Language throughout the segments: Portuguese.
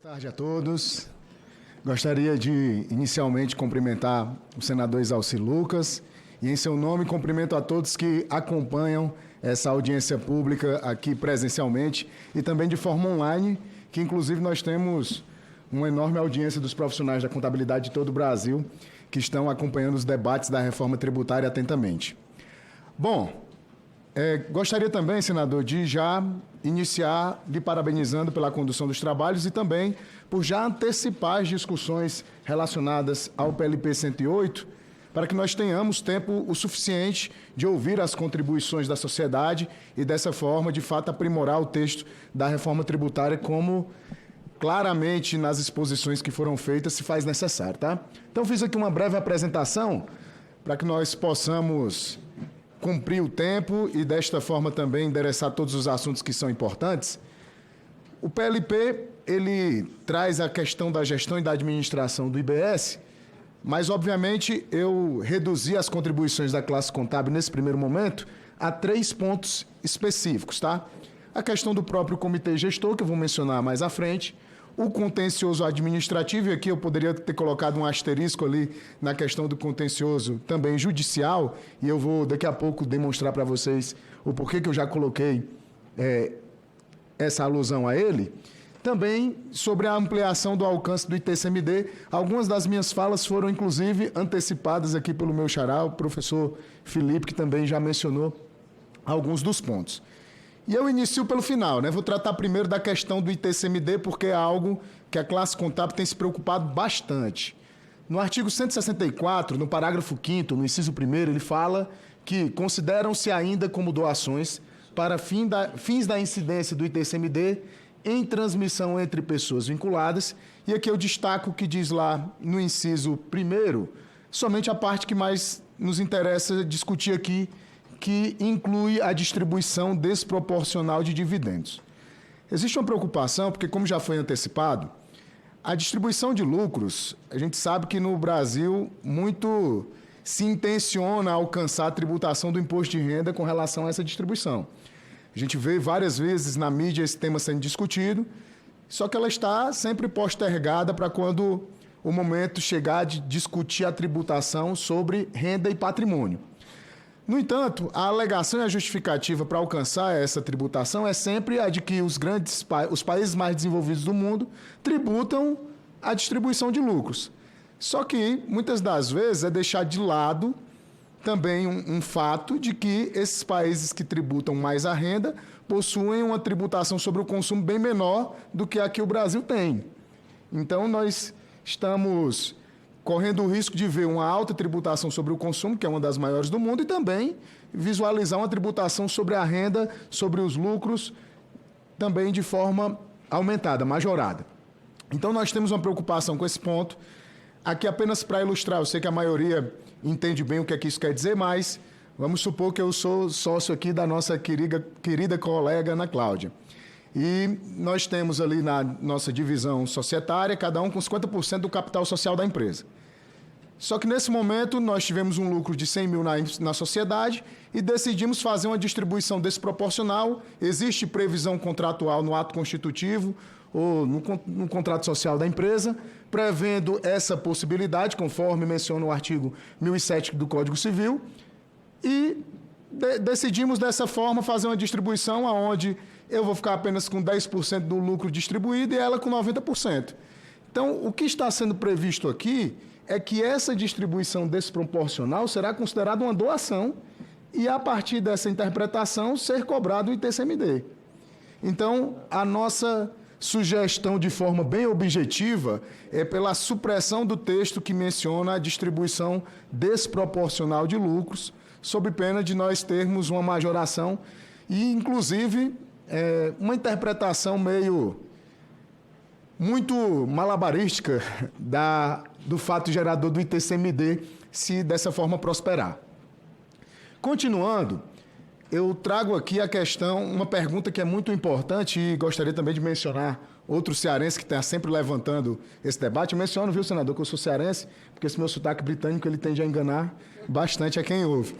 Boa tarde a todos. Gostaria de, inicialmente, cumprimentar o senador Exalci Lucas e, em seu nome, cumprimento a todos que acompanham essa audiência pública aqui presencialmente e também de forma online, que, inclusive, nós temos uma enorme audiência dos profissionais da contabilidade de todo o Brasil que estão acompanhando os debates da reforma tributária atentamente. Bom, gostaria também, senador, de já iniciar lhe parabenizando pela condução dos trabalhos e também por já antecipar as discussões relacionadas ao PLP 108, para que nós tenhamos tempo o suficiente de ouvir as contribuições da sociedade e, dessa forma, de fato, aprimorar o texto da reforma tributária como claramente nas exposições que foram feitas se faz necessário, tá? Então, fiz aqui uma breve apresentação para que nós possamos cumprir o tempo e, desta forma, também endereçar todos os assuntos que são importantes. O PLP, ele traz a questão da gestão e da administração do IBS, mas, obviamente, eu reduzi as contribuições da classe contábil nesse primeiro momento a 3 pontos específicos, tá? A questão do próprio comitê gestor, que eu vou mencionar mais à frente, o contencioso administrativo, e aqui eu poderia ter colocado um asterisco ali na questão do contencioso também judicial, e eu vou daqui a pouco demonstrar para vocês o porquê que eu já coloquei essa alusão a ele. Também sobre a ampliação do alcance do ITCMD, algumas das minhas falas foram inclusive antecipadas aqui pelo meu xará, o professor Felipe, que também já mencionou alguns dos pontos. E eu inicio pelo final, né? Vou tratar primeiro da questão do ITCMD, porque é algo que a classe contábil tem se preocupado bastante. No artigo 164, no parágrafo 5º, no inciso 1º, ele fala que consideram-se ainda como doações para fins da incidência do ITCMD em transmissão entre pessoas vinculadas. E aqui eu destaco o que diz lá no inciso 1º, somente a parte que mais nos interessa discutir aqui, que inclui a distribuição desproporcional de dividendos. Existe uma preocupação, porque, como já foi antecipado, a distribuição de lucros, a gente sabe que no Brasil muito se intenciona a alcançar a tributação do imposto de renda com relação a essa distribuição. A gente vê várias vezes na mídia esse tema sendo discutido, só que ela está sempre postergada para quando o momento chegar de discutir a tributação sobre renda e patrimônio. No entanto, a alegação e a justificativa para alcançar essa tributação é sempre a de que os países mais desenvolvidos do mundo tributam a distribuição de lucros. Só que, muitas das vezes, é deixar de lado também um fato de que esses países que tributam mais a renda possuem uma tributação sobre o consumo bem menor do que a que o Brasil tem. Então, nós estamos correndo o risco de ver uma alta tributação sobre o consumo, que é uma das maiores do mundo, e também visualizar uma tributação sobre a renda, sobre os lucros, também de forma aumentada, majorada. Então, nós temos uma preocupação com esse ponto. Aqui, apenas para ilustrar, eu sei que a maioria entende bem o que é que isso quer dizer, mas vamos supor que eu sou sócio aqui da nossa querida colega Ana Cláudia. E nós temos ali na nossa divisão societária, cada um com 50% do capital social da empresa. Só que nesse momento nós tivemos um lucro de 100 mil na sociedade e decidimos fazer uma distribuição desproporcional. Existe previsão contratual no ato constitutivo ou no contrato social da empresa, prevendo essa possibilidade, conforme menciona o artigo 1007 do Código Civil, e decidimos dessa forma fazer uma distribuição onde eu vou ficar apenas com 10% do lucro distribuído e ela com 90%. Então, o que está sendo previsto aqui é que essa distribuição desproporcional será considerada uma doação e, a partir dessa interpretação, ser cobrado o ITCMD. Então, a nossa sugestão de forma bem objetiva é pela supressão do texto que menciona a distribuição desproporcional de lucros, sob pena de nós termos uma majoração e, inclusive, uma interpretação muito malabarística do fato gerador do ITCMD, se dessa forma prosperar. Continuando, eu trago aqui a questão, uma pergunta que é muito importante e gostaria também de mencionar outro cearense que está sempre levantando esse debate. Eu menciono, viu, senador, que eu sou cearense, porque esse meu sotaque britânico ele tende a enganar bastante a quem ouve.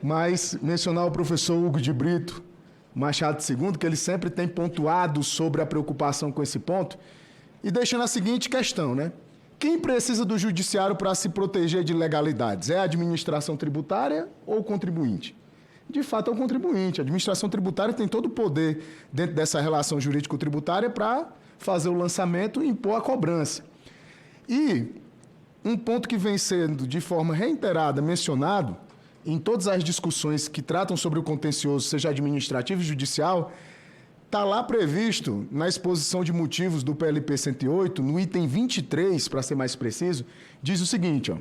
Mas mencionar o professor Hugo de Brito Machado II, que ele sempre tem pontuado sobre a preocupação com esse ponto, e deixando a seguinte questão, né? Quem precisa do judiciário para se proteger de ilegalidades? É a administração tributária ou o contribuinte? De fato, é o contribuinte. A administração tributária tem todo o poder dentro dessa relação jurídico-tributária para fazer o lançamento e impor a cobrança. E um ponto que vem sendo de forma reiterada mencionado em todas as discussões que tratam sobre o contencioso, seja administrativo e judicial, está lá previsto na exposição de motivos do PLP 108, no item 23, para ser mais preciso, diz o seguinte, ó,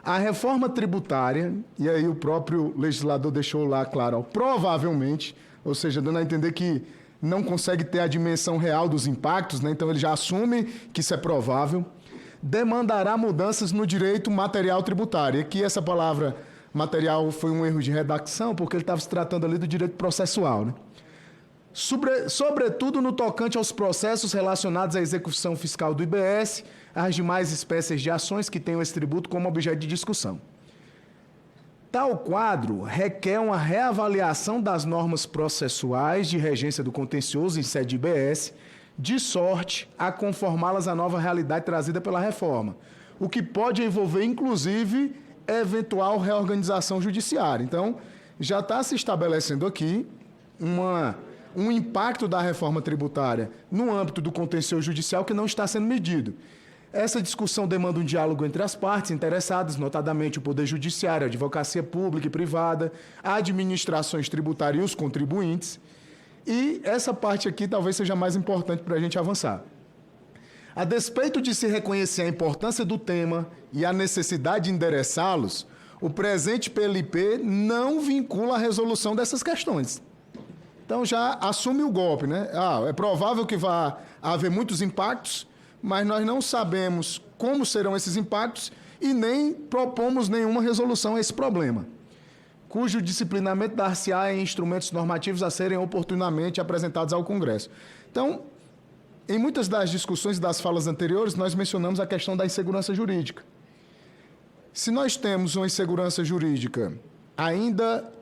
a reforma tributária, e aí o próprio legislador deixou lá claro, ó, provavelmente, ou seja, dando a entender que não consegue ter a dimensão real dos impactos, né, então ele já assume que isso é provável, demandará mudanças no direito material tributário. E aqui essa palavra material foi um erro de redação, porque ele estava se tratando ali do direito processual, né? Sobretudo no tocante aos processos relacionados à execução fiscal do IBS, às demais espécies de ações que tenham esse tributo como objeto de discussão. Tal quadro requer uma reavaliação das normas processuais de regência do contencioso em sede de IBS, de sorte a conformá-las à nova realidade trazida pela reforma, o que pode envolver, inclusive, eventual reorganização judiciária. Então, já está se estabelecendo aqui um impacto da reforma tributária no âmbito do contencioso judicial que não está sendo medido. Essa discussão demanda um diálogo entre as partes interessadas, notadamente o Poder Judiciário, a Advocacia Pública e Privada, administrações tributárias e os contribuintes. E essa parte aqui talvez seja mais importante para a gente avançar. A despeito de se reconhecer a importância do tema e a necessidade de endereçá-los, o presente PLP não vincula a resolução dessas questões. Então já assume o golpe, né? É provável que vá haver muitos impactos, mas nós não sabemos como serão esses impactos e nem propomos nenhuma resolução a esse problema, cujo disciplinamento dar-se-á em instrumentos normativos a serem oportunamente apresentados ao Congresso. Então, em muitas das discussões e das falas anteriores, nós mencionamos a questão da insegurança jurídica. Se nós temos uma insegurança jurídica ainda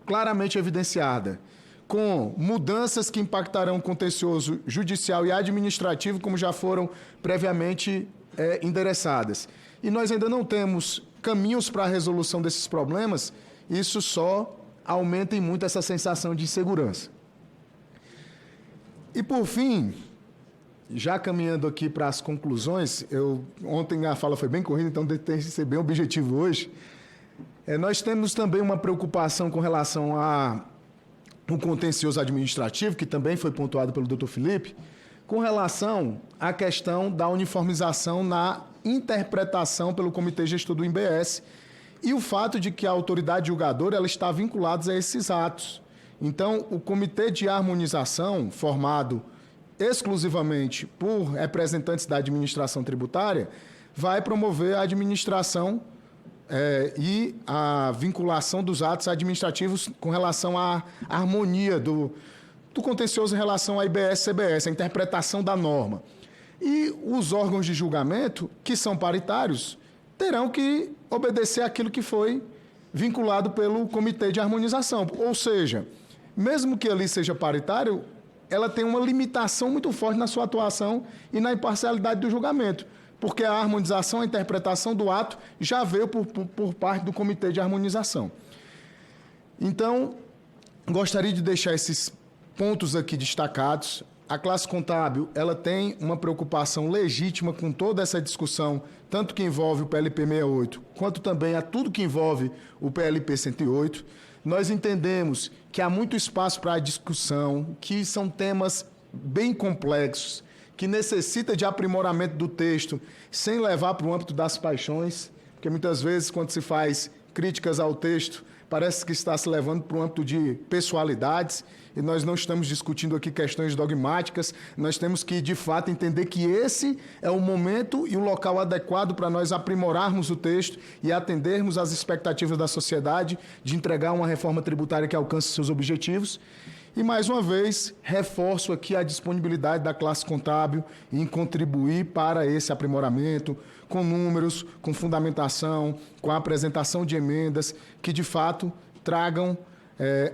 claramente evidenciada, com mudanças que impactarão o contencioso judicial e administrativo, como já foram previamente endereçadas, e nós ainda não temos caminhos para a resolução desses problemas, isso só aumenta em muito essa sensação de insegurança. E, por fim, já caminhando aqui para as conclusões, ontem a fala foi bem corrida, então tem que ser bem objetivo hoje. Nós temos também uma preocupação com relação ao contencioso administrativo, que também foi pontuado pelo Dr. Felipe, com relação à questão da uniformização na interpretação pelo Comitê Gestor do IBS e o fato de que a autoridade julgadora ela está vinculada a esses atos. Então, o Comitê de Harmonização, formado exclusivamente por representantes da administração tributária, vai promover a administração e a vinculação dos atos administrativos com relação à harmonia do contencioso em relação à IBS-CBS, a interpretação da norma. E os órgãos de julgamento, que são paritários, terão que obedecer àquilo que foi vinculado pelo Comitê de Harmonização. Ou seja, mesmo que ali seja paritário, ela tem uma limitação muito forte na sua atuação e na imparcialidade do julgamento, porque a harmonização, a interpretação do ato já veio por parte do Comitê de Harmonização. Então, gostaria de deixar esses pontos aqui destacados. A classe contábil ela tem uma preocupação legítima com toda essa discussão, tanto que envolve o PLP 68, quanto também a tudo que envolve o PLP 108. Nós entendemos que há muito espaço para a discussão, que são temas bem complexos, que necessita de aprimoramento do texto, sem levar para o âmbito das paixões, porque muitas vezes, quando se faz críticas ao texto, parece que está se levando para o âmbito de pessoalidades, e nós não estamos discutindo aqui questões dogmáticas, nós temos que, de fato, entender que esse é o momento e o local adequado para nós aprimorarmos o texto e atendermos às expectativas da sociedade de entregar uma reforma tributária que alcance seus objetivos. E, mais uma vez, reforço aqui a disponibilidade da classe contábil em contribuir para esse aprimoramento, com números, com fundamentação, com a apresentação de emendas, que, de fato, tragam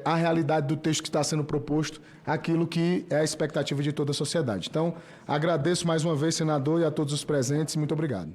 a realidade do texto que está sendo proposto, aquilo que é a expectativa de toda a sociedade. Então, agradeço mais uma vez, senador, e a todos os presentes. Muito obrigado.